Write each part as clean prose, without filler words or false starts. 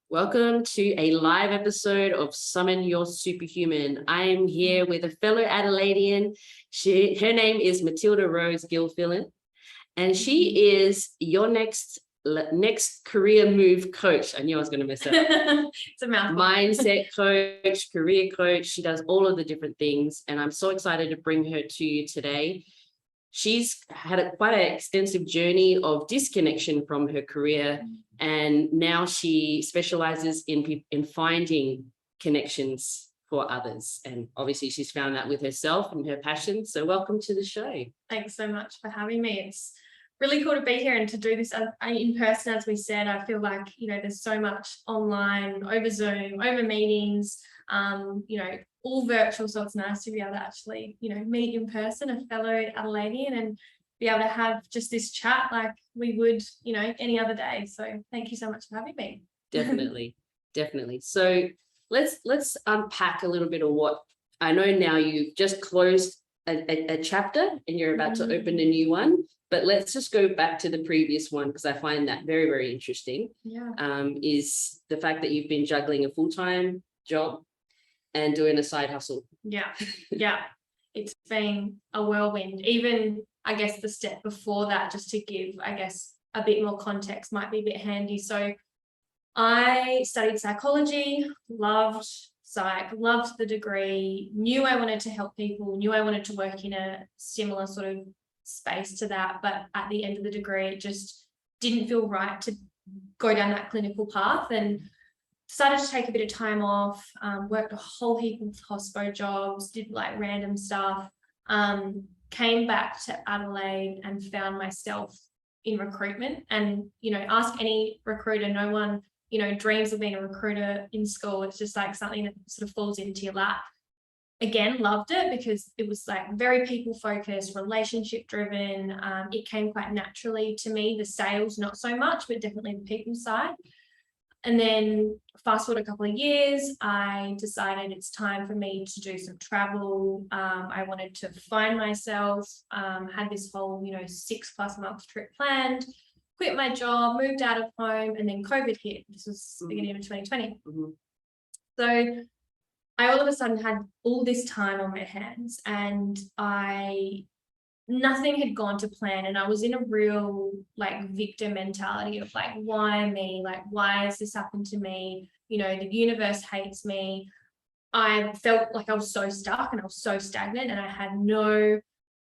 Welcome to a live episode of Summon Your Superhuman. I am here with a fellow Adelaidean. Her name is Matilda Rose Gilfillan, and she is your next career move coach. I knew I was going to mess up. It's a mouthful. Mindset coach, career coach. She does all of the different things, and I'm so excited to bring her to you today. She's had quite an extensive journey of disconnection from her career, and now she specializes in finding connections for others. And obviously she's found that with herself and her passion. So welcome to the show. Thanks so much for having me. It's really cool to be here and to do this in person. As we said, I feel like, there's so much online, over Zoom, over meetings, all virtual. So it's nice to be able to actually, meet in person, a fellow Adelaidean, and be able to have just this chat like we would, any other day. So thank you so much for having me. Definitely. So let's unpack a little bit of what I know. Now you've just closed a chapter and you're about to open a new one, but let's just go back to the previous one, because I find that very, very interesting. Is the fact that you've been juggling a full-time job and doing a side hustle. Yeah. It's been a whirlwind. Even I guess the step before that, just to give, a bit more context, might be a bit handy. So I studied psychology, loved psych, loved the degree, knew I wanted to help people, knew I wanted to work in a similar sort of space to that. But at the end of the degree, it just didn't feel right to go down that clinical path, and decided to take a bit of time off, worked a whole heap of hospo jobs, did like random stuff, came back to Adelaide and found myself in recruitment. And, ask any recruiter, no one, dreams of being a recruiter in school. It's just like something that sort of falls into your lap. Again, loved it because it was like very people focused, relationship driven. It came quite naturally to me, the sales, not so much, but definitely the people side. And then fast forward a couple of years, I decided it's time for me to do some travel. I wanted to find myself, had this whole, 6+ month trip planned, quit my job, moved out of home, and then COVID hit. This was the beginning of 2020. So I all of a sudden had all this time on my hands, and nothing had gone to plan, and I was in a real victim mentality of why me? Why has this happened to me? The universe hates me. I felt like I was so stuck and I was so stagnant, and I had no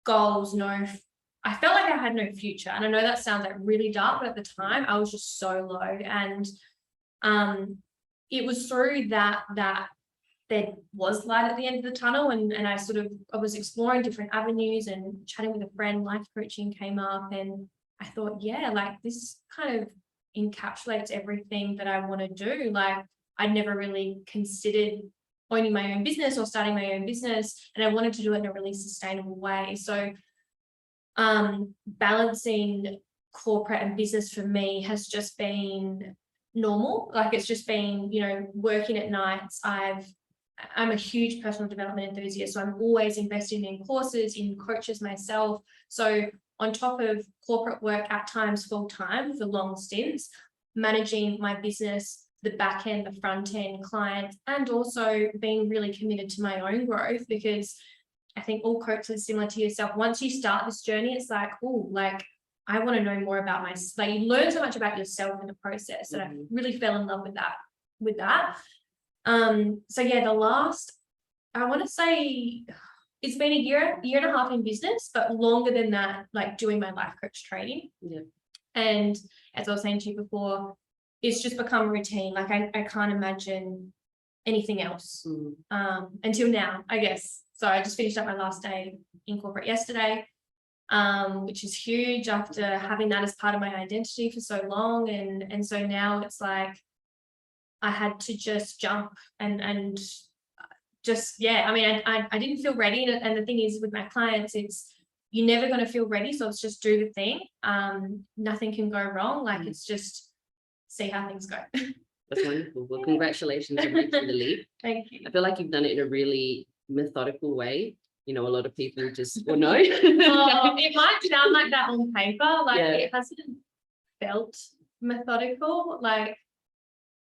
goals, I felt like I had no future. And I know that sounds really dark, but at the time I was just so low. And it was through that there was light at the end of the tunnel, and I was exploring different avenues and chatting with a friend. Life coaching came up, and I thought, this kind of encapsulates everything that I want to do. I'd never really considered owning my own business or starting my own business, and I wanted to do it in a really sustainable way. So balancing corporate and business for me has just been normal. It's just been, working at nights. I'm a huge personal development enthusiast, so I'm always investing in courses, in coaches myself. So on top of corporate work, at times full-time for long stints, managing my business, the back end, the front end, clients, and also being really committed to my own growth, because I think all coaches, similar to yourself, once you start this journey, it's I want to know more about myself. You learn so much about yourself in the process, and I really fell in love with that. So yeah, the last, I want to say it's been a year and a half in business, but longer than that, doing my life coach training. And as I was saying to you before, it's just become routine. I can't imagine anything else until now, I guess. So I just finished up my last day in corporate yesterday, which is huge after having that as part of my identity for so long. And so now it's I had to just jump and just, I didn't feel ready. And the thing is with my clients, it's, you're never going to feel ready. So it's just do the thing. Nothing can go wrong. It's just see how things go. That's wonderful. Well, congratulations on making the leap. Thank you. I feel like you've done it in a really methodical way. A lot of people just, well, no. It might sound like that on paper. It hasn't felt methodical.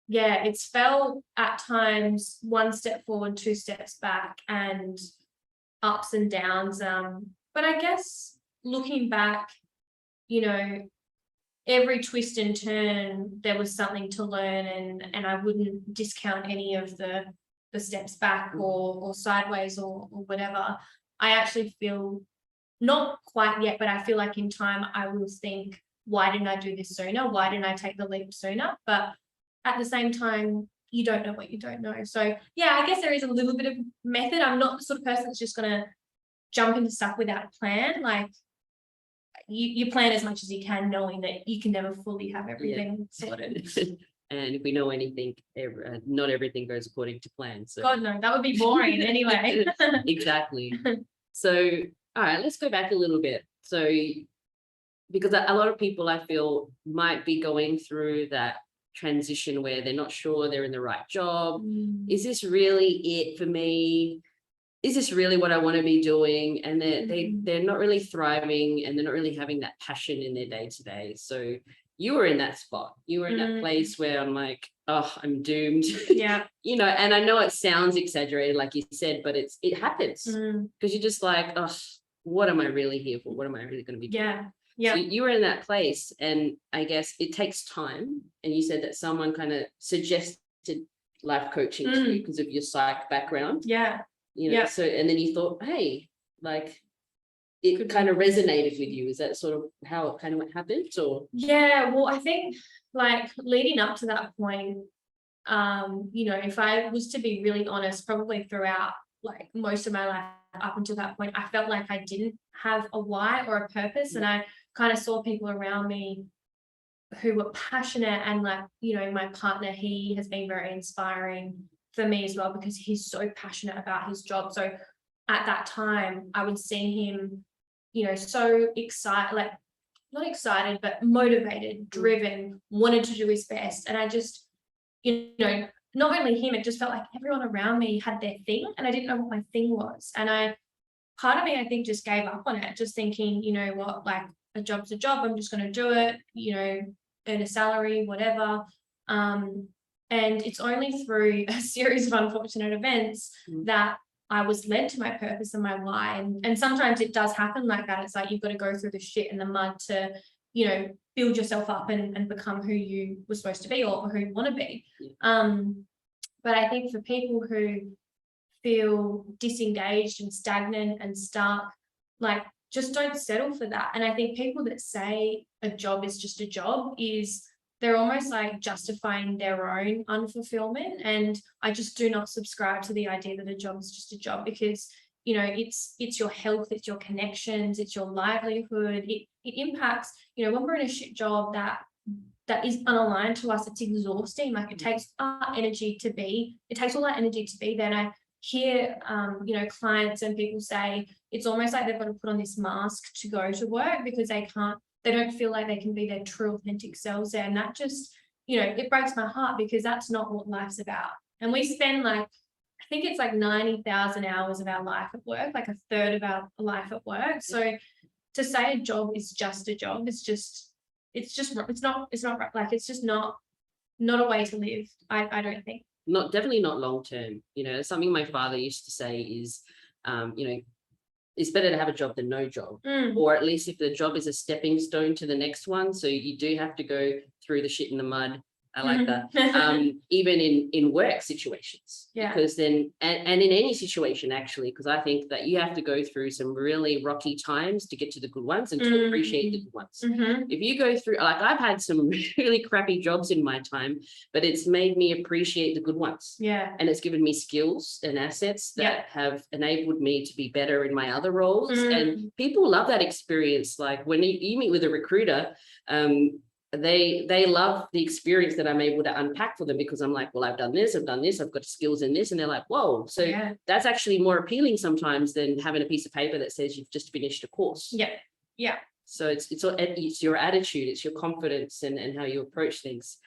yeah, it's felt at times one step forward, two steps back, and ups and downs. But I guess looking back, you know, every twist and turn, there was something to learn, and I wouldn't discount any of the steps back or sideways or whatever. I actually feel not quite yet, but I feel like in time I will think, why didn't I do this sooner? Why didn't I take the leap sooner? But at the same time, you don't know what you don't know. So yeah, I guess there is a little bit of method. I'm not the sort of person that's just gonna jump into stuff without a plan. Like you plan as much as you can, knowing that you can never fully have everything sorted. And if we know anything, not everything goes according to plan. So God, no, that would be boring anyway. exactly. So, all right, let's go back a little bit. So, because a lot of people I feel might be going through that transition where they're not sure they're in the right job. Is this really it for me? Is this really what I want to be doing? And they're not really thriving, and they're not really having that passion in their day to day. So you were in that spot. You were in that place where I'm like, oh, I'm doomed. Yeah. You know, and I know it sounds exaggerated, like you said, but it happens because you're just like, oh, what am I really here for? What am I really going to be doing? Yeah. Yeah. So you were in that place, and I guess it takes time. And you said that someone kind of suggested life coaching to you because of your psych background. Yeah. You know, so, and then you thought, hey, like it kind of resonated with you. Is that sort of how it kind of happened? Or yeah, well, I think like leading up to that point, you know, if I was to be really honest, probably throughout like most of my life up until that point, I felt like I didn't have a why or a purpose. And I kind of saw people around me who were passionate, and like, you know, my partner, he has been very inspiring for me as well, because he's so passionate about his job. So at that time I would see him, you know, so excited, like not excited, but motivated, driven, wanted to do his best. And I just, you know, not only him, it just felt like everyone around me had their thing, and I didn't know what my thing was. And part of me, I think, just gave up on it, just thinking, you know what, like a job's a job, I'm just going to do it, you know, earn a salary, whatever. And it's only through a series of unfortunate events that I was led to my purpose and my why. And sometimes it does happen like that. It's like you've got to go through the shit and the mud to, you know, build yourself up and become who you were supposed to be, or who you want to be. But I think for people who feel disengaged and stagnant and stuck, like, just don't settle for that. And I think people that say a job is just a job, they're almost like justifying their own unfulfillment. And I just do not subscribe to the idea that a job is just a job, because, you know, it's your health, it's your connections, it's your livelihood. It impacts, you know, when we're in a shit job that is unaligned to us, it's exhausting. Like it takes all that energy to be there. And I hear, you know, clients and people say it's almost like they've got to put on this mask to go to work, because they don't feel like they can be their true authentic selves there. And that just, you know, it breaks my heart, because that's not what life's about. And we spend like, I think it's like 90,000 hours of our life at work, like a third of our life at work. So to say a job is just a job, it's not right. Like, it's just not a way to live. I don't think. definitely not long term. You know, something my father used to say is, you know, it's better to have a job than no job, or at least if the job is a stepping stone to the next one. So you do have to go through the shit in the mud. I like that. Even in work situations, because then, and in any situation actually, because I think that you have to go through some really rocky times to get to the good ones and to appreciate the good ones. If you go through, like, I've had some really crappy jobs in my time, but it's made me appreciate the good ones. And it's given me skills and assets that have enabled me to be better in my other roles. And people love that experience. Like when you meet with a recruiter, they love the experience that I'm able to unpack for them, because I'm like, well, I've done this, I've got skills in this, and they're like, whoa. So that's actually more appealing sometimes than having a piece of paper that says you've just finished a course. So it's your attitude, it's your confidence, and how you approach things.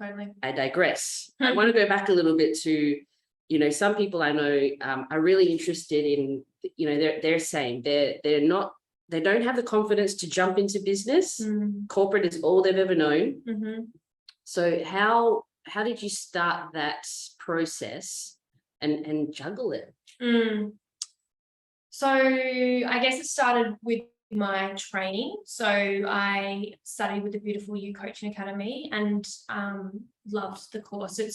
Totally. I digress. I want to go back a little bit to, you know, some people I know are really interested in, you know, they're saying they don't have the confidence to jump into business. Corporate is all they've ever known. So how how did you start that process and juggle it? So I guess it started with my training. So I studied with the beautiful You Coaching Academy and loved the course. It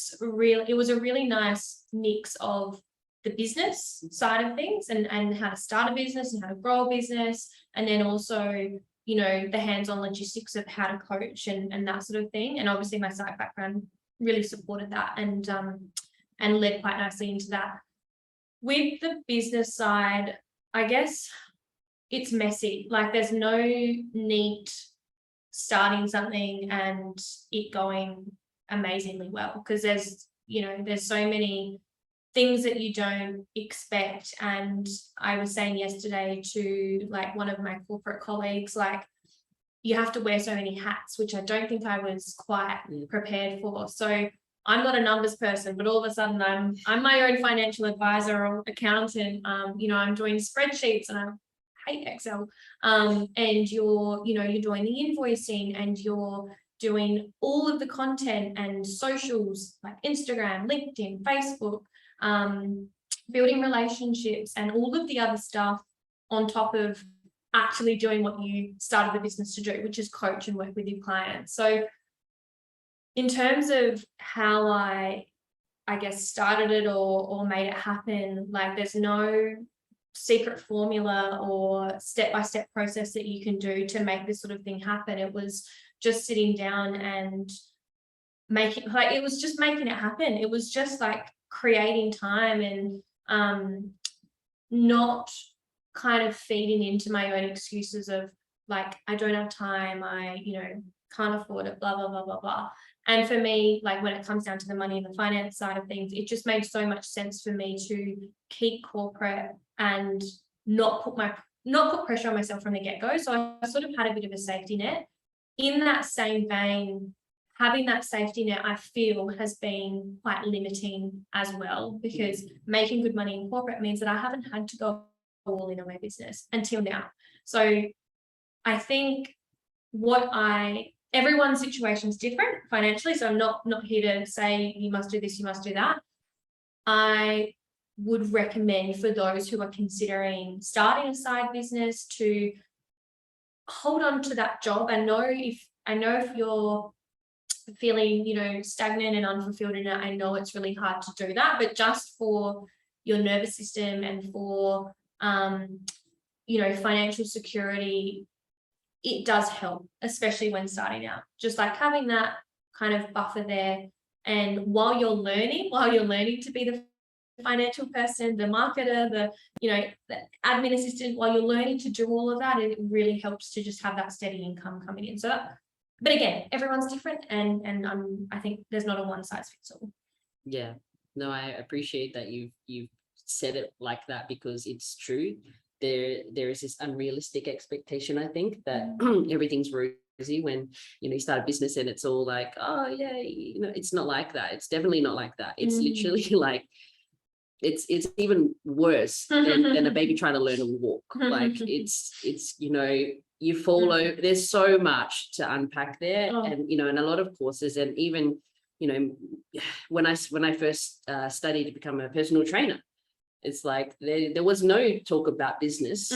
was a really nice mix of the business side of things and how to start a business and how to grow a business, and then also, you know, the hands-on logistics of how to coach and that sort of thing. And obviously my psych background really supported that and led quite nicely into that. With the business side, I guess it's messy. Like there's no neat starting something and it going amazingly well, because there's so many things that you don't expect. And I was saying yesterday to like one of my corporate colleagues, like you have to wear so many hats, which I don't think I was quite prepared for. So I'm not a numbers person, but all of a sudden I'm my own financial advisor or accountant. I'm doing spreadsheets and I hate Excel. And you're doing the invoicing and you're doing all of the content and socials like Instagram, LinkedIn, Facebook, building relationships and all of the other stuff on top of actually doing what you started the business to do, which is coach and work with your clients. So in terms of how I guess started it or made it happen, like there's no secret formula or step-by-step process that you can do to make this sort of thing happen. It was just sitting down and it was just making it happen. It was just like creating time and not kind of feeding into my own excuses of like, I don't have time, I can't afford it, blah, blah, blah, blah, blah. And for me, like when it comes down to the money and the finance side of things, it just made so much sense for me to keep corporate and not put pressure on myself from the get-go. So I sort of had a bit of a safety net. In that same vein, having that safety net, I feel, has been quite limiting as well, because making good money in corporate means that I haven't had to go all in on my business until now. So I think everyone's situation is different financially. So I'm not here to say you must do this, you must do that. I would recommend for those who are considering starting a side business to hold on to that job. I know if you're feeling, stagnant and unfulfilled in it, I know it's really hard to do that, but just for your nervous system and for, financial security, it does help, especially when starting out, just like having that kind of buffer there. And while you're learning to be the financial person, the marketer, the admin assistant, while you're learning to do all of that, it really helps to just have that steady income coming in. So, but again, everyone's different, and I think there's not a one size fits all. Yeah, no, I appreciate that you've said it like that, because it's true. There is this unrealistic expectation, I think, that everything's rosy when you start a business and it's all like, oh yeah, it's not like that. It's definitely not like that. It's literally like it's even worse than a baby trying to learn to walk. Like it's you fall over. There's so much to unpack there, and and a lot of courses, and even when I first studied to become a personal trainer, it's like there was no talk about business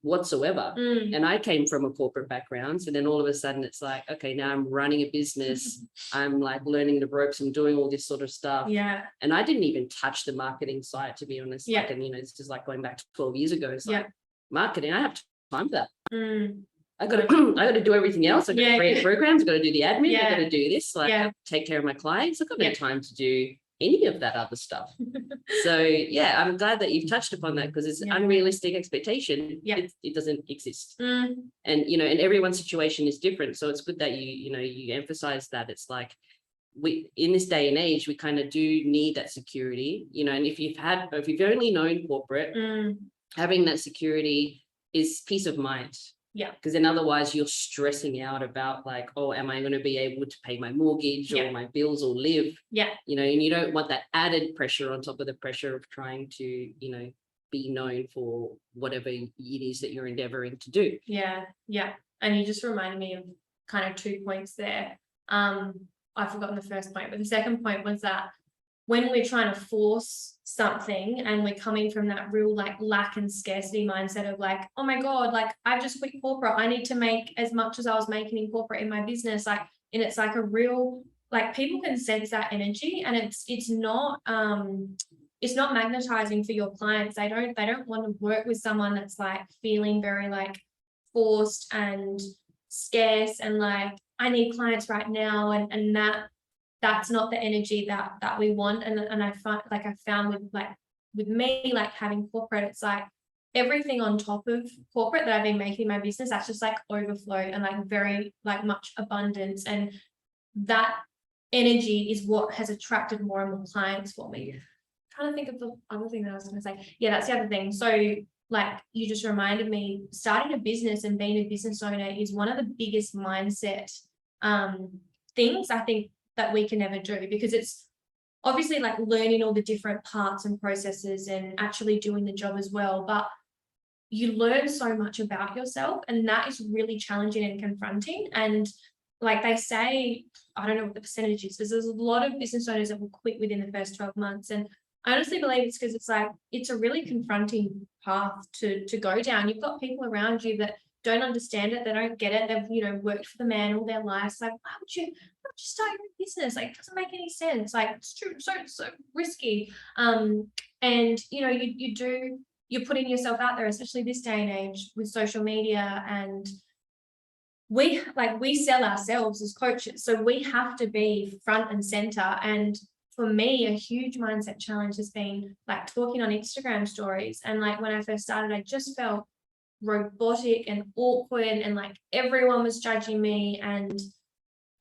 whatsoever. And I came from a corporate background. So then all of a sudden it's like, okay, now I'm running a business. I'm like learning the ropes and doing all this sort of stuff. Yeah. And I didn't even touch the marketing side, to be honest. Yeah. Like, and it's just like going back to 12 years ago. It's like marketing, I have time for that. I got to do everything else. I got to create programs. I got to do the admin. I got to do this. Like take care of my clients. I've got no time to do any of that other stuff. So yeah, I'm glad that you've touched upon that, because it's unrealistic expectation. It doesn't exist. And and everyone's situation is different. So it's good that you emphasize that. It's like we, in this day and age, we kind of do need that security, and if you've only known corporate, having that security is peace of mind. Yeah. Because then otherwise you're stressing out about like, oh, am I going to be able to pay my mortgage or my bills or live? Yeah. And you don't want that added pressure on top of the pressure of trying to, be known for whatever it is that you're endeavoring to do. Yeah. Yeah. And you just reminded me of kind of 2 points there. I've forgotten the first point, but the second point was that when we're trying to force something and we're coming from that real like lack and scarcity mindset of like, oh my God, like I've just quit corporate, I need to make as much as I was making in corporate in my business, like, and it's like a real, like people can sense that energy, and it's not magnetizing for your clients. They don't want to work with someone that's like feeling very like forced and scarce and like I need clients right now, and that's not the energy that we want. And I find, like I found with me, like having corporate, it's like everything on top of corporate that I've been making in my business, that's just like overflow and like very like much abundance, and that energy is what has attracted more and more clients for me. I'm trying to think of the other thing that I was going to say. Yeah, that's the other thing. So like you just reminded me, starting a business and being a business owner is one of the biggest mindset things I think that we can ever do, because it's obviously like learning all the different parts and processes and actually doing the job as well, but you learn so much about yourself, and that is really challenging and confronting. And like they say, I don't know what the percentage is, because there's a lot of business owners that will quit within the first 12 months. And I honestly believe it's because it's like, it's a really confronting path to go down. You've got people around you that don't understand it, they don't get it, they've, you know, worked for the man all their lives. Like, why would you start your business? Like, it doesn't make any sense. Like, it's true, so risky. And you know, you're putting yourself out there, especially this day and age with social media, and we sell ourselves as coaches, so we have to be front and center. And for me, a huge mindset challenge has been like talking on Instagram stories. And like when I first started, I just felt robotic and awkward, and like everyone was judging me. And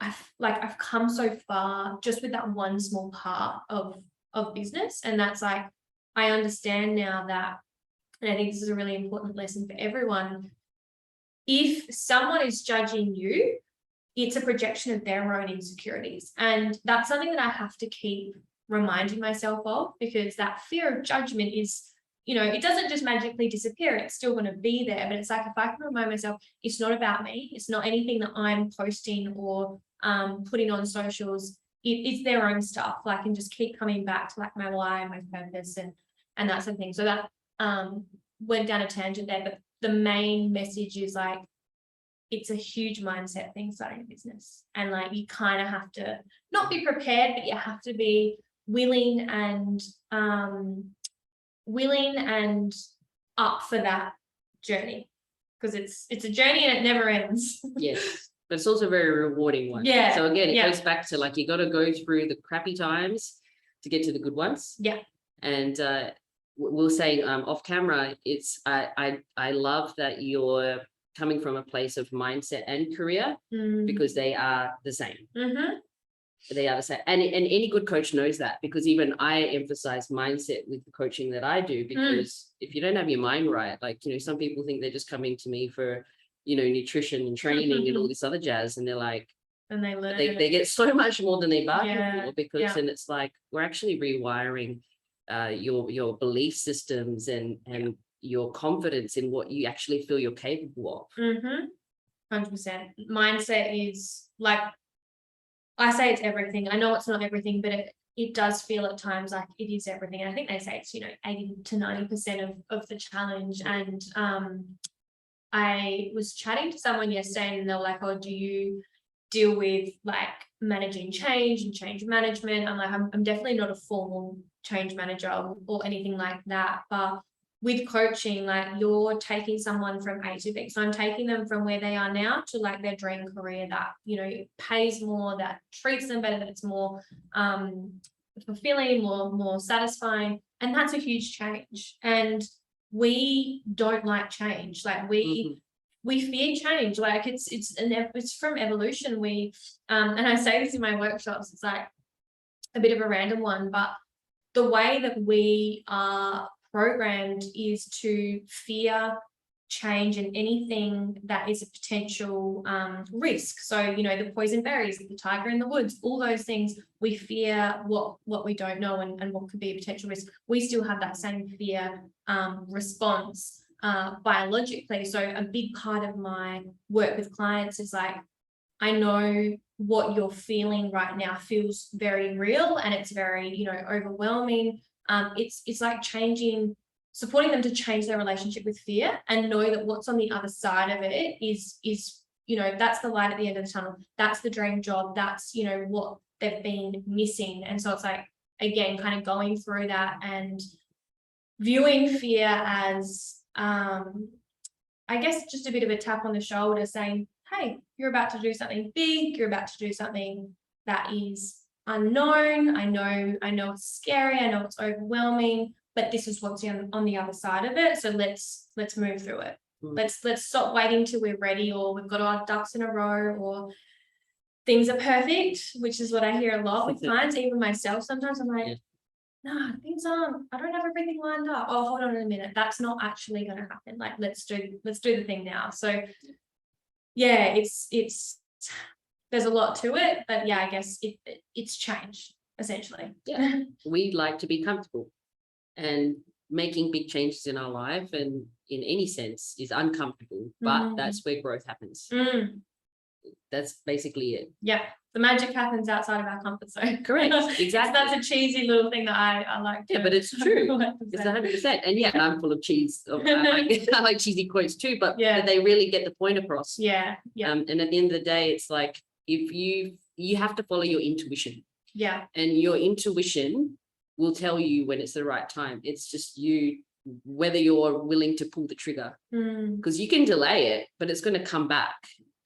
I've come so far just with that one small part of business. And that's like, I understand now that, and I think this is a really important lesson for everyone, if someone is judging you, it's a projection of their own insecurities. And that's something that I have to keep reminding myself of, because that fear of judgment is, you know, it doesn't just magically disappear. It's still going to be there. But it's like, if I can remind myself, it's not about me. It's not anything that I'm posting or putting on socials. It's their own stuff. Like, I can just keep coming back to like my why, my purpose, and that sort of thing. So that went down a tangent there, but the main message is like, it's a huge mindset thing, starting a business. And like, you kind of have to not be prepared, but you have to be willing and up for that journey, because it's a journey and it never ends. Yes, but it's also a very rewarding one. Yeah. So again, it goes back to like, you got to go through the crappy times to get to the good ones. Yeah. And we'll say off camera, it's I love that you're coming from a place of mindset and career, because they are the same. They are the same. And any good coach knows that, because even I emphasize mindset with the coaching that I do, because if you don't have your mind right, like, you know, some people think they're just coming to me for, you know, nutrition and training and all this other jazz, and they're like, and they get so much more than they bargained for, because then it's like, we're actually rewiring your belief systems and your confidence in what you actually feel you're capable of. 100%. Mindset is like, I say it's everything. I know it's not everything, but it does feel at times like it is everything. And I think they say it's, you know, 80 to 90% of the challenge. And I was chatting to someone yesterday, and they're like, oh, do you deal with like managing change and change management? I'm like, I'm definitely not a formal change manager or anything like that, but with coaching, like, you're taking someone from A to B. So I'm taking them from where they are now to like their dream career that, you know, pays more, that treats them better, that it's more fulfilling, more satisfying. And that's a huge change. And we don't like change. Like, we fear change. Like, it's from evolution. We and I say this in my workshops, it's like a bit of a random one, but the way that we are programmed is to fear change and anything that is a potential risk. So, you know, the poison berries, the tiger in the woods, all those things, we fear what we don't know and what could be a potential risk. We still have that same fear response biologically. So a big part of my work with clients is like I know what you're feeling right now feels very real, and it's very, you know, overwhelming. It's like supporting them to change their relationship with fear, and know that what's on the other side of it is, you know, that's the light at the end of the tunnel. That's the dream job. That's, you know, what they've been missing. And so it's like, again, kind of going through that and viewing fear as, I guess, just a bit of a tap on the shoulder, saying, hey, you're about to do something big. You're about to do something that is unknown. I know it's scary. I know it's overwhelming, but this is what's on the other side of it. So let's move through it. Let's stop waiting till we're ready, or we've got our ducks in a row, or things are perfect, which is what I hear a lot with clients, even myself. Sometimes I'm like, no, things aren't, I don't have everything lined up. Oh, hold on a minute. That's not actually going to happen. Like, let's do the thing now. So yeah, it's there's a lot to it, but yeah, I guess it's change, essentially. Yeah. We like to be comfortable, and making big changes in our life and in any sense is uncomfortable, but that's where growth happens. That's basically it. Yeah, the magic happens outside of our comfort zone. Correct. Exactly. That's a cheesy little thing that I like to, yeah, but it's true. It's 100%. And yeah, I'm full of cheese. I like cheesy quotes too, but they really get the point across. Yeah. And at the end of the day, it's like, if you have to follow your intuition. Yeah. And your intuition will tell you when it's the right time. It's just you, whether you're willing to pull the trigger, because you can delay it, but it's going to come back.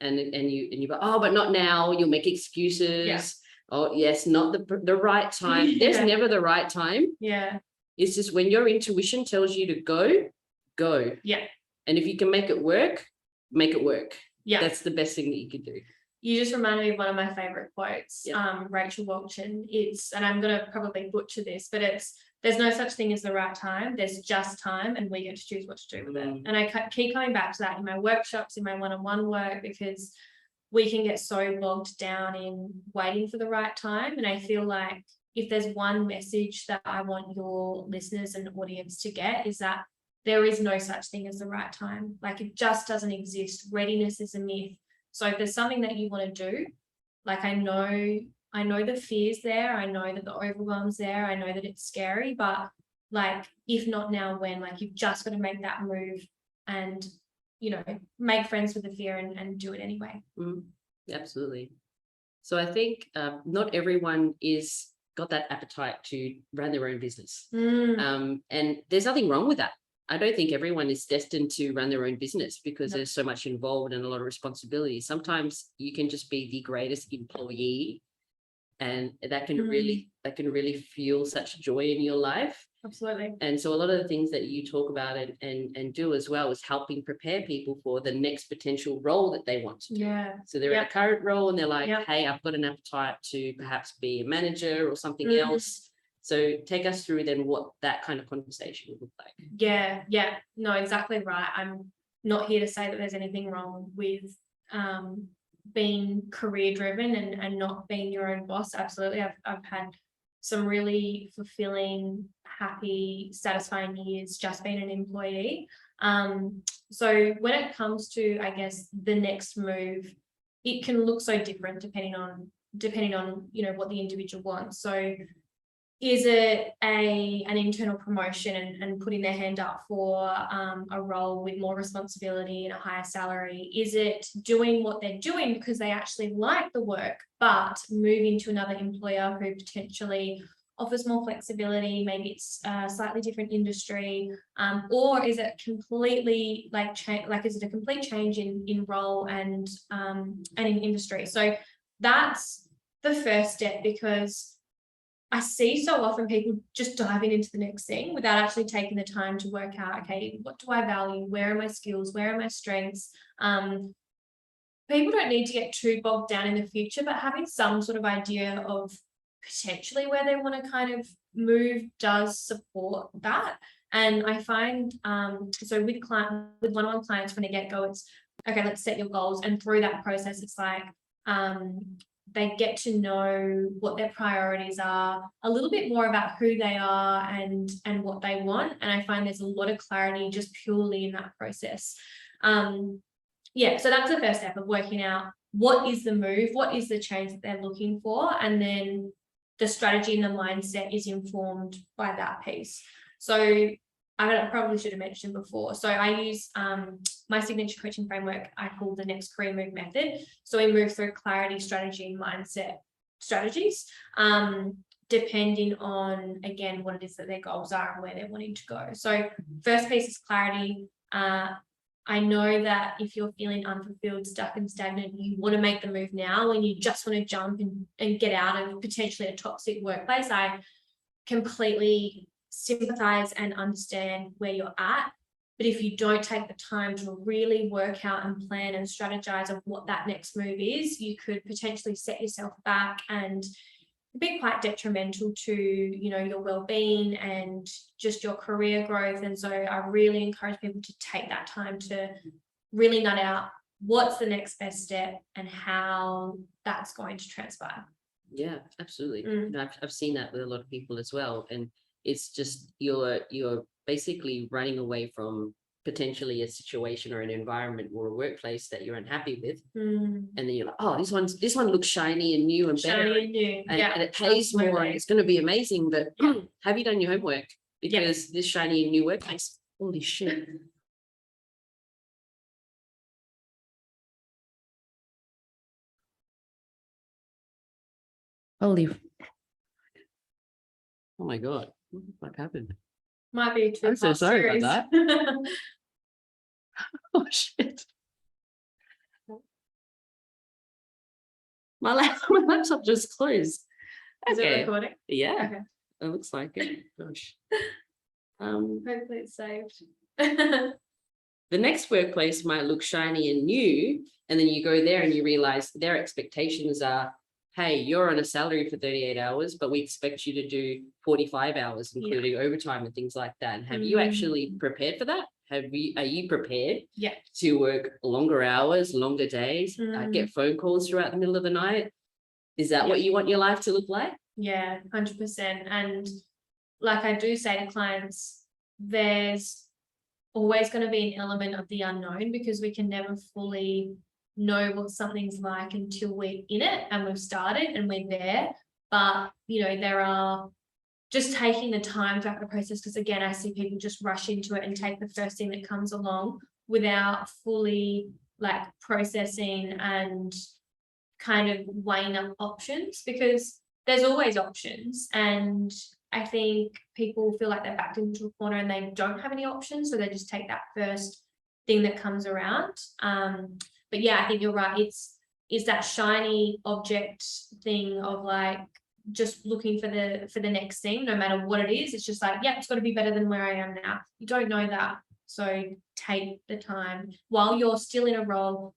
And you go, oh, but not now. You'll make excuses. Yeah. Oh, yes, not the right time. There's never the right time. Yeah. It's just when your intuition tells you to go. Yeah. And if you can make it work, make it work. Yeah. That's the best thing that you can do. You just reminded me of one of my favorite quotes. Rachel Walton. And I'm going to probably butcher this, but there's no such thing as the right time. There's just time, and we get to choose what to do with it. And I keep coming back to that in my workshops, in my one-on-one work, because we can get so bogged down in waiting for the right time. And I feel like if there's one message that I want your listeners and audience to get, is that there is no such thing as the right time. Like, it just doesn't exist. Readiness is a myth. So if there's something that you want to do, like, I know the fear's there. I know that the overwhelm's there. I know that it's scary, but like, if not now, when? Like, you've just got to make that move and, you know, make friends with the fear and do it anyway. Absolutely. So I think not everyone is got that appetite to run their own business. And there's nothing wrong with that. I don't think everyone is destined to run their own business, because there's so much involved and a lot of responsibility. Sometimes you can just be the greatest employee, and that can really fuel such joy in your life. Absolutely. And so a lot of the things that you talk about and do as well is helping prepare people for the next potential role that they want. Yeah. So they're in a current role and they're like, hey, I've got an appetite to perhaps be a manager or something else. So take us through then what that kind of conversation would look like. Yeah. No, exactly right. I'm not here to say that there's anything wrong with being career driven and not being your own boss. Absolutely. I've had some really fulfilling, happy, satisfying years just being an employee. So when it comes to, I guess, the next move, it can look so different depending on, you know, what the individual wants. So is it an internal promotion and putting their hand up for a role with more responsibility and a higher salary? Is it doing what they're doing because they actually like the work, but moving to another employer who potentially offers more flexibility? Maybe it's a slightly different industry, or is it completely is it a complete change in role and in industry? So that's the first step, because I see so often people just diving into the next thing without actually taking the time to work out, okay, what do I value? Where are my skills? Where are my strengths? People don't need to get too bogged down in the future, but having some sort of idea of potentially where they want to kind of move does support that. And I find, so with one-on-one clients from the get-go, it's, okay, let's set your goals. And through that process, it's like, they get to know what their priorities are, a little bit more about who they are and what they want. And I find there's a lot of clarity just purely in that process. So that's the first step of working out what is the move, what is the change that they're looking for, and then the strategy and the mindset is informed by that piece. So I probably should have mentioned before. So I use my signature coaching framework I call the next career move method. So we move through clarity, strategy, and mindset strategies, depending on, again, what it is that their goals are and where they're wanting to go. So first piece is clarity. I know that if you're feeling unfulfilled, stuck and stagnant, you want to make the move now and you just want to jump and get out of potentially a toxic workplace. I completely sympathize and understand where you're at. But if you don't take the time to really work out and plan and strategize of what that next move is, you could potentially set yourself back and be quite detrimental to, you know, your well-being and just your career growth. And so I really encourage people to take that time to really nut out what's the next best step and how that's going to transpire. Yeah, absolutely. You know, I've seen that with a lot of people as well. And it's just you're basically running away from potentially a situation or an environment or a workplace that you're unhappy with, and then you're like, oh, this one looks shiny and new and better, and it pays more and it's going to be amazing, but have you done your homework? Because this shiny and new workplace, holy shit. Holy, oh my god, what happened? Might be too. I'm so sorry about that. Oh shit. My laptop just closed. Is it recording? Yeah. Okay. It looks like it. Gosh. Hopefully it's saved. The next workplace might look shiny and new, and then you go there and you realize their expectations are, hey, you're on a salary for 38 hours, but we expect you to do 45 hours, including overtime and things like that. And have you actually prepared for that? Are you prepared to work longer hours, longer days, get phone calls throughout the middle of the night? Is that what you want your life to look like? Yeah, 100%. And like I do say to clients, there's always going to be an element of the unknown, because we can never fully know what something's like until we're in it and we've started and we're there. But, you know, there are just taking the time throughout the process, because again, I see people just rush into it and take the first thing that comes along without fully like processing and kind of weighing up options, because there's always options. And I think people feel like they're backed into a corner and they don't have any options, so they just take that first thing that comes around. But yeah, I think you're right. It's that shiny object thing of like just looking for the next thing, no matter what it is. It's just like, yeah, it's got to be better than where I am now. You don't know that, so take the time while you're still in a role,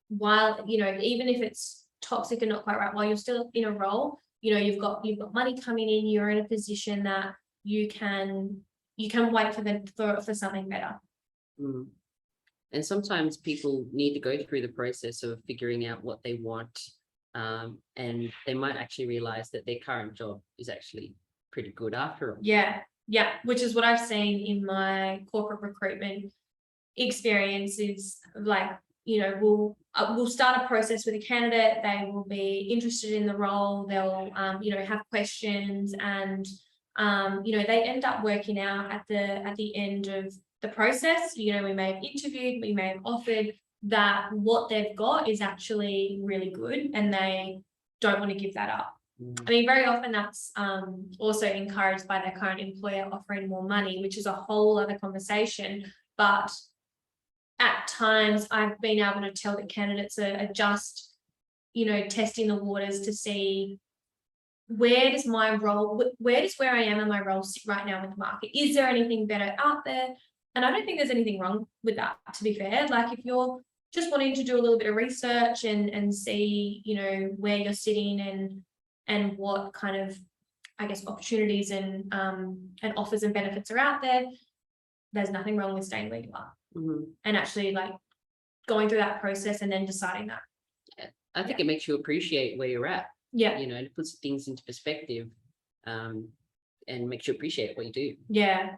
while, you know, even if it's toxic and not quite right, while you're still in a role, you know, you've got money coming in, you're in a position that you can wait for something better. And sometimes people need to go through the process of figuring out what they want, and they might actually realize that their current job is actually pretty good after all. Yeah, which is what I've seen in my corporate recruitment experience. Is like, you know, we'll start a process with a candidate, they will be interested in the role, they'll you know, have questions, and you know, they end up working out at the end of the process. You know, we may have interviewed, we may have offered that what they've got is actually really good and they don't want to give that up. I mean, very often that's also encouraged by their current employer offering more money, which is a whole other conversation. But at times I've been able to tell that candidates are just, you know, testing the waters to see where does my role, where I am in my role sit right now with the market? Is there anything better out there? And I don't think there's anything wrong with that, to be fair. Like, if you're just wanting to do a little bit of research and see, you know, where you're sitting and what kind of, I guess, opportunities and offers and benefits are out there, there's nothing wrong with staying where you are. And actually like going through that process and then deciding that. I think it makes you appreciate where you're at. You know, it puts things into perspective, and makes you appreciate what you do. Yeah,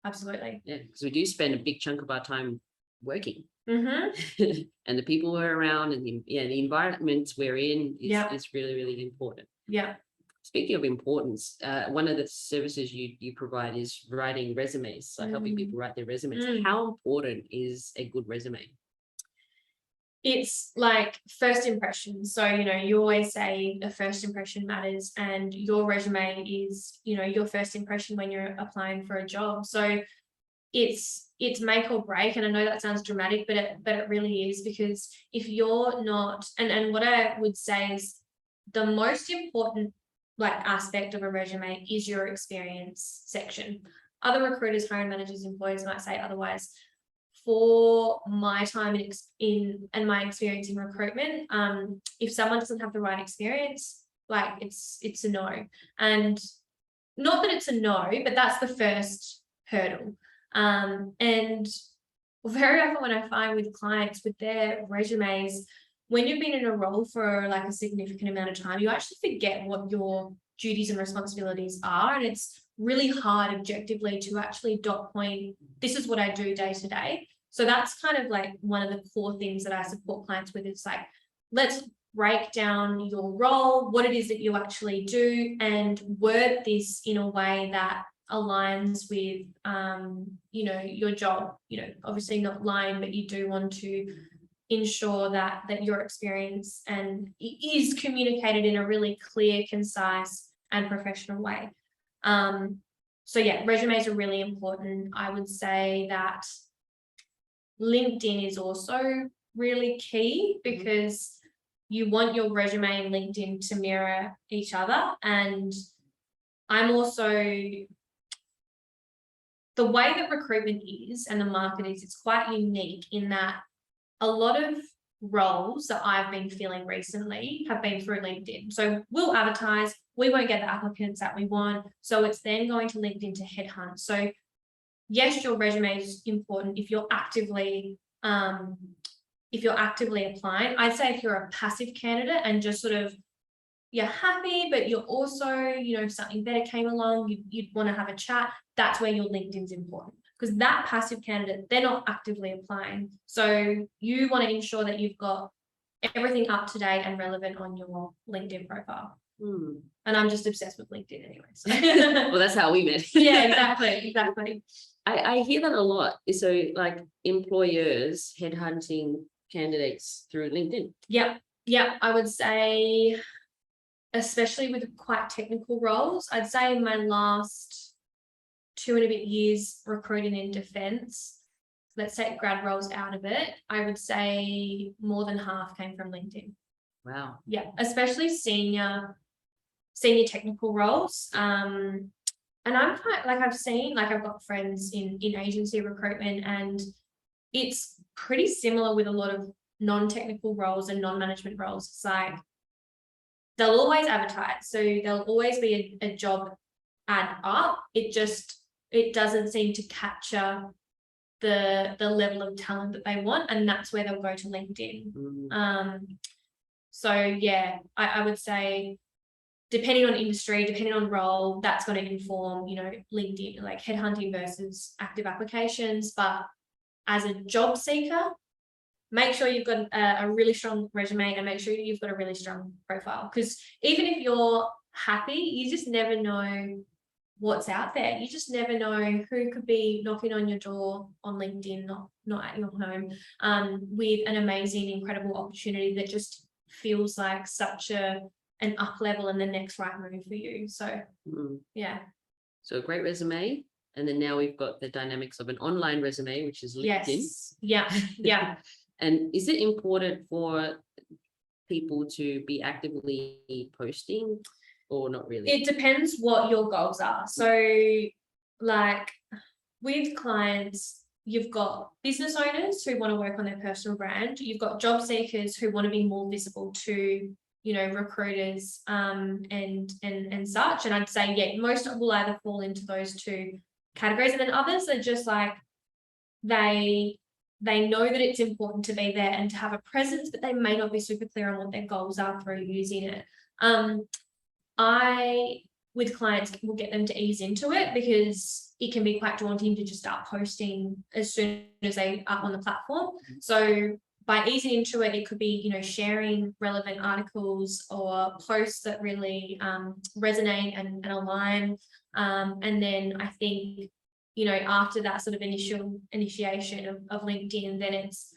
absolutely. Yeah, because we do spend a big chunk of our time working. Mm-hmm. And the people we're around and the environment we're in is really, really important. Yeah. Speaking of importance, one of the services you provide is writing resumes, so helping people write their resumes. How important is a good resume? It's like first impression. So, you always say a first impression matters, and your resume is, your first impression when you're applying for a job. So it's make or break. And I know that sounds dramatic, but it really is, because if you're not, and what I would say is the most important aspect of a resume is your experience section. Other recruiters, hiring managers, employers might say otherwise. For my time in my experience in recruitment, if someone doesn't have the right experience, it's a no. And not that it's a no, but that's the first hurdle. And very often when I find with clients with their resumes, when you've been in a role for a significant amount of time, you actually forget what your duties and responsibilities are. And it's really hard objectively to actually dot point, this is what I do day to day. So that's kind of one of the core things that I support clients with. It's let's break down your role, what it is that you actually do, and word this in a way that aligns with your job. Obviously not lying, but you do want to ensure that your experience and is communicated in a really clear, concise and professional way. So yeah, resumes are really important. I would say that LinkedIn is also really key, because you want your resume and LinkedIn to mirror each other. And I'm also, the way that recruitment is and the market is, it's quite unique in that a lot of roles that I've been filling recently have been through LinkedIn. So we'll advertise, we won't get the applicants that we want. So it's then going to LinkedIn to headhunt. So yes, your resume is important if you're actively applying. I'd say if you're a passive candidate and just sort of, you're happy, but you're also, if something better came along, you'd want to have a chat, that's where your LinkedIn's important. Because that passive candidate, they're not actively applying. So you want to ensure that you've got everything up to date and relevant on your LinkedIn profile. And I'm just obsessed with LinkedIn anyway. So. Well, that's how we met. Yeah, exactly. I hear that a lot. So employers headhunting candidates through LinkedIn. Yeah. I would say, especially with quite technical roles, I'd say in my last 2 and a bit years recruiting in defence, let's take grad roles out of it, I would say more than half came from LinkedIn. Wow. Yeah, especially senior technical roles. And I'm quite I've seen, I've got friends in agency recruitment, and it's pretty similar with a lot of non-technical roles and non-management roles. It's they'll always advertise, so there'll always be a job ad up. It doesn't seem to capture the level of talent that they want, and that's where they'll go to LinkedIn. So yeah, I would say, depending on industry, depending on role, that's going to inform, LinkedIn, headhunting versus active applications. But as a job seeker, make sure you've got a really strong resume, and make sure you've got a really strong profile. Because even if you're happy, you just never know what's out there. You just never know who could be knocking on your door on LinkedIn, not at your home, with an amazing, incredible opportunity that just feels like such an up level and the next right move for you. So yeah. So a great resume, and then now we've got the dynamics of an online resume, which is LinkedIn. Yes. Yeah. And is it important for people to be actively posting, or not really? It depends what your goals are. So with clients, you've got business owners who want to work on their personal brand. You've got job seekers who want to be more visible to, recruiters and such. And I'd say, yeah, most will either fall into those two categories. And then others are just they know that it's important to be there and to have a presence, but they may not be super clear on what their goals are through using it. I with clients, we'll get them to ease into it, because it can be quite daunting to just start posting as soon as they are on the platform. So by easing into it, it could be, you know, sharing relevant articles or posts that really resonate and align. And then I think, you know, after that sort of initiation of LinkedIn, then it's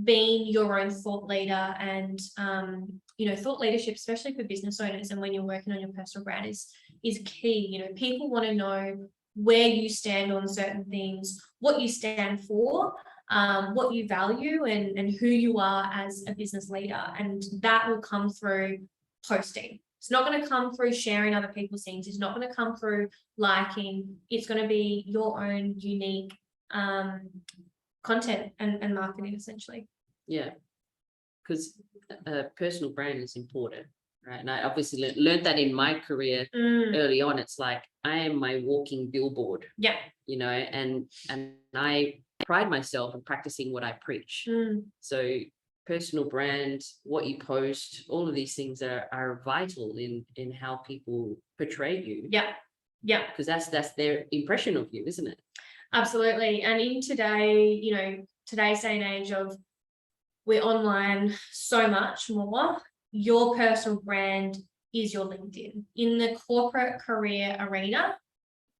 being your own thought leader. And you know, thought leadership, especially for business owners and when you're working on your personal brand, is key. You know, people want to know where you stand on certain things, what you stand for, what you value, and who you are as a business leader. And that will come through posting. It's not going to come through sharing other people's things. It's not going to come through liking. It's going to be your own unique content and marketing, essentially. Yeah, because a personal brand is important, right? And I obviously learned that in my career early on. It's like, I am my walking billboard. Yeah. You know, and I pride myself in practicing what I preach. So personal brand, what you post, all of these things are vital in how people portray you. Yeah. Yeah. Because that's their impression of you, isn't it? Absolutely. And in today, you know, today's day and age of we're online so much more, your personal brand is your LinkedIn. In the corporate career arena,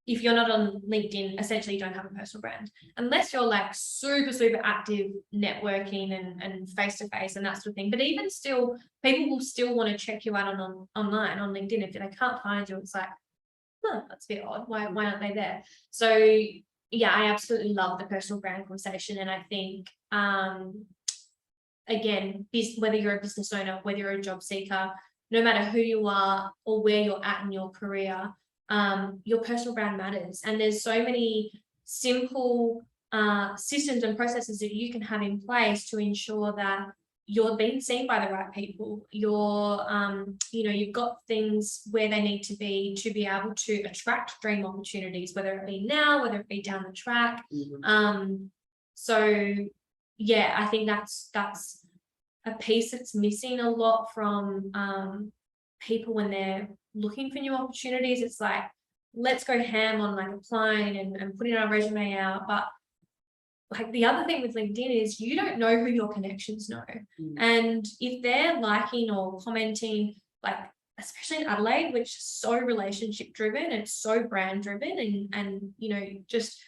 if you're not on LinkedIn, essentially you don't have a personal brand, unless you're like super active networking and face-to-face and that sort of thing. But even still, people will still want to check you out on online on LinkedIn. If they can't find you, it's like, oh, that's a bit odd. Why aren't they there? So yeah, I absolutely love the personal brand conversation. And I think, again, whether you're a business owner, whether you're a job seeker, no matter who you are or where you're at in your career, your personal brand matters. And there's so many simple systems and processes that you can have in place to ensure that you're being seen by the right people. You're, you know, you've got things where they need to be able to attract dream opportunities, whether it be now, whether it be down the track. So yeah, I think that's a piece that's missing a lot from people when they're looking for new opportunities. It's like, let's go ham on like applying and putting our resume out. But like the other thing with LinkedIn is you don't know who your connections know. And if they're liking or commenting, like especially in Adelaide, which is so relationship driven, it's so brand driven, and you know, just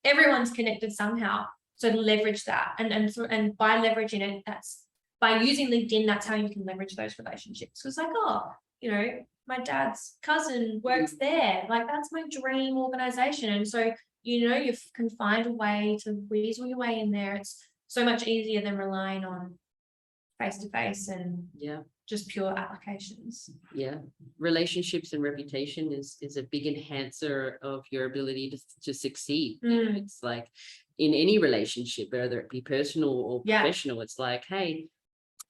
everyone's connected somehow. So leverage that, and by leveraging it, that's by using LinkedIn, that's how you can leverage those relationships. Because like, oh, you know, my dad's cousin works there, like that's my dream organization. And so, you know, you can find a way to weasel your way in there. It's so much easier than relying on face-to-face and just pure applications. Yeah. Relationships and reputation is a big enhancer of your ability to succeed. It's like in any relationship, whether it be personal or professional, it's like, hey,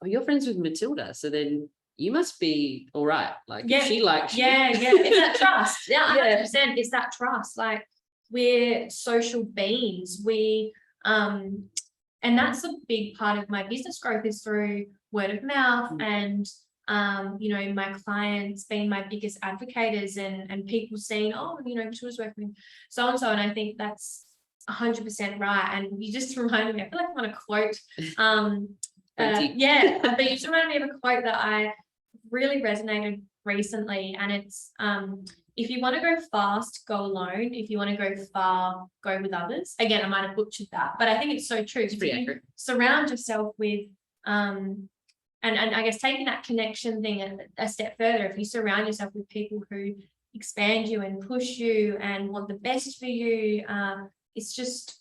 oh, you're friends with Matilda, so then you must be all right. Like if she likes you. It's that trust. 100%. It's that trust. Like we're social beings. And that's a big part of my business growth is through word of mouth and you know, my clients being my biggest advocates and people saying, oh, you know, Matilda's working with so and so. And I think that's 100% right. And you just reminded me, I feel like I want to quote but you just reminded me of a quote that I really resonated recently, and it's if you want to go fast, go alone. If you want to go far, go with others. Again, I might have butchered that, but I think it's so true. If you surround yourself with and I guess taking that connection thing a step further, if you surround yourself with people who expand you and push you and want the best for you, it's just,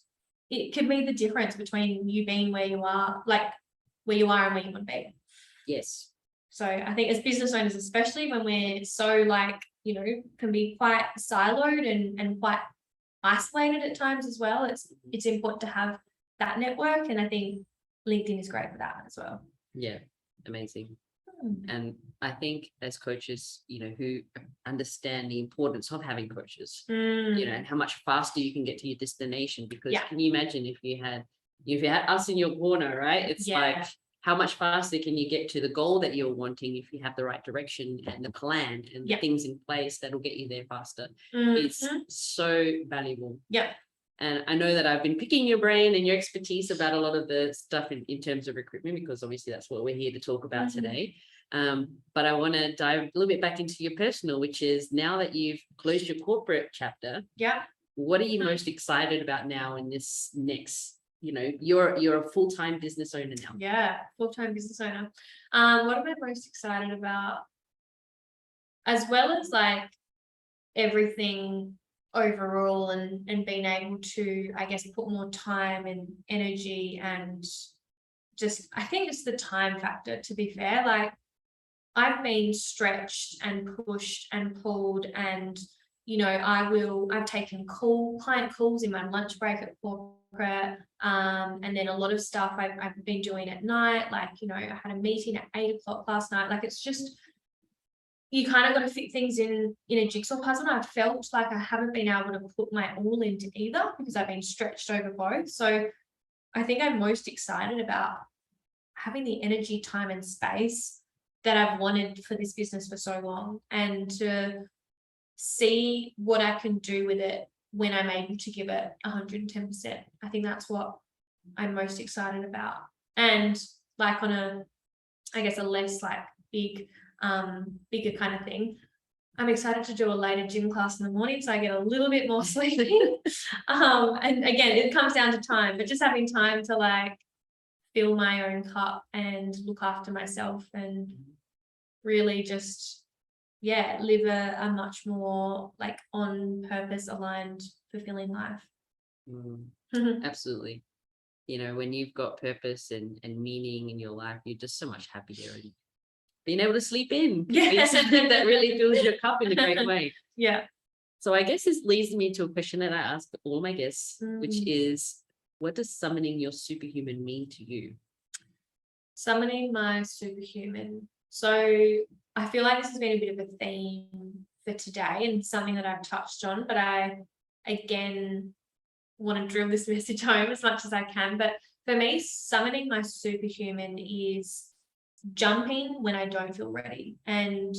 it could be the difference between you being where you are, like where you are and where you want to be. Yes. So I think as business owners, especially when we're so like, you know, can be quite siloed and quite isolated at times as well, it's important to have that network. And I think LinkedIn is great for that as well. Yeah, amazing. And I think as coaches, you know, who understand the importance of having coaches, you know, and how much faster you can get to your destination, because can you imagine if you had us in your corner, right? It's like how much faster can you get to the goal that you're wanting if you have the right direction and the plan and the things in place that'll get you there faster. It's so valuable. Yeah. And I know that I've been picking your brain and your expertise about a lot of the stuff in terms of recruitment, because obviously that's what we're here to talk about today. But I want to dive a little bit back into your personal, which is now that you've closed your corporate chapter. Yeah. What are you most excited about now in this next, you're a full-time business owner now. Yeah, full-time business owner. What am I most excited about? As well as like everything overall and being able to, I guess, put more time and energy and just, I think it's the time factor, to be fair. Like I've been stretched and pushed and pulled, and I've taken client calls in my lunch break at corporate, and then a lot of stuff I've been doing at night. Like, I had a meeting at 8 o'clock last night. Like, it's just, you kind of got to fit things in a jigsaw puzzle. And I felt like I haven't been able to put my all into either because I've been stretched over both. So I think I'm most excited about having the energy, time and space that I've wanted for this business for so long, and to see what I can do with it when I'm able to give it 110%. I think that's what I'm most excited about. And like on a, I guess, a less like bigger kind of thing, I'm excited to do a later gym class in the morning so I get a little bit more sleep in. And again, it comes down to time, but just having time to like fill my own cup and look after myself and really just, live a much more like on purpose aligned, fulfilling life. Absolutely. When you've got purpose and meaning in your life, you're just so much happier, and being able to sleep in is something that really fills your cup in a great way. Yeah. So I guess this leads me to a question that I ask all my guests, which is, what does summoning your superhuman mean to you? Summoning my superhuman. So I feel like this has been a bit of a theme for today and something that I've touched on, but I, again, want to drill this message home as much as I can. But for me, summoning my superhuman is jumping when I don't feel ready and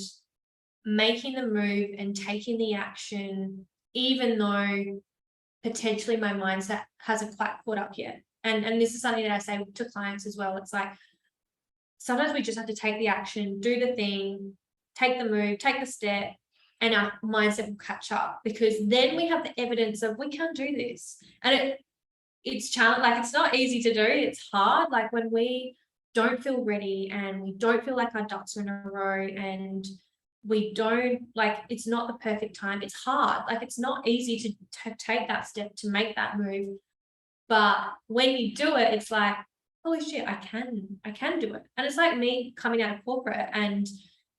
making the move and taking the action, even though potentially my mindset hasn't quite caught up yet. And this is something that I say to clients as well. It's like, sometimes we just have to take the action, do the thing, take the move, take the step, and our mindset will catch up, because then we have the evidence of we can do this. And it's challenge, like it's not easy to do, it's hard. Like when we don't feel ready and we don't feel like our ducks are in a row and we don't, like, it's not the perfect time, it's hard. Like it's not easy to take that step, to make that move. But when you do it, it's like, holy shit, I can do it. And it's like me coming out of corporate and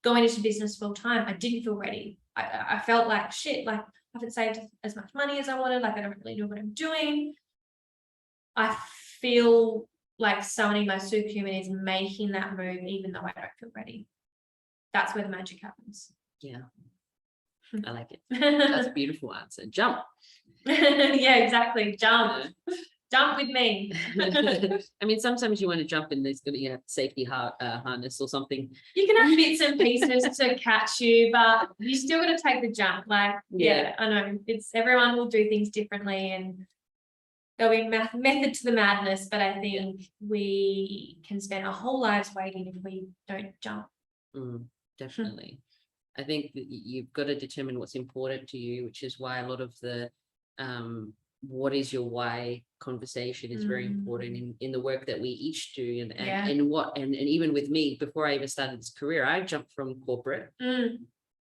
going into business full time. I didn't feel ready. I felt like shit, like I haven't saved as much money as I wanted, like I don't really know what I'm doing. I feel like summoning my superhuman is making that move even though I don't feel ready. That's where the magic happens. Yeah, I like it. That's a beautiful answer. Jump. Yeah, exactly. Jump. Jump with me. I mean, sometimes you want to jump and there's going to be a safety harness or something. You can have bits and pieces to catch you, but you still got to take the jump. Like, yeah, I know everyone will do things differently and there'll be method to the madness, but I think we can spend our whole lives waiting if we don't jump. Definitely. I think that you've got to determine what's important to you, which is why a lot of the what is your why conversation is very important in the work that we each do, and even with me, before I even started this career, I jumped from corporate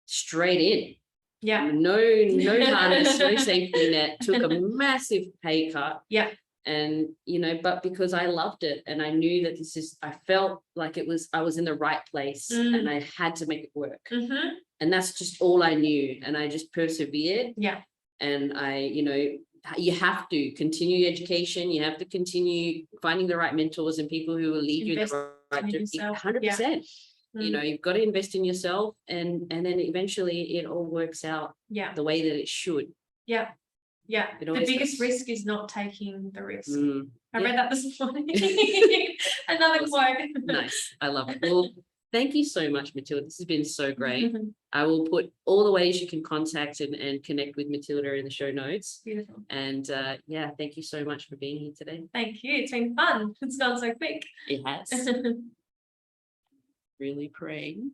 straight in. Yeah. No harness, no safety net, took a massive pay cut. Yeah. And but because I loved it and I knew that I felt like I was in the right place and I had to make it work. And that's just all I knew. And I just persevered. Yeah. And you have to continue your education. You have to continue finding the right mentors and people who will lead you in the right direction. 100%. You've got to invest in yourself, and then eventually it all works out the way that it should. Yeah. Yeah, It the always biggest does. risk is not taking the risk. I Yeah. read that this morning. Another Awesome. quote. Nice. I love it. Well, thank you so much, Matilda. This has been so great. I will put all the ways you can contact and connect with Matilda in the show notes. Beautiful. And yeah, thank you so much for being here today. Thank you. It's been fun. It's gone so quick. It has. Really praying.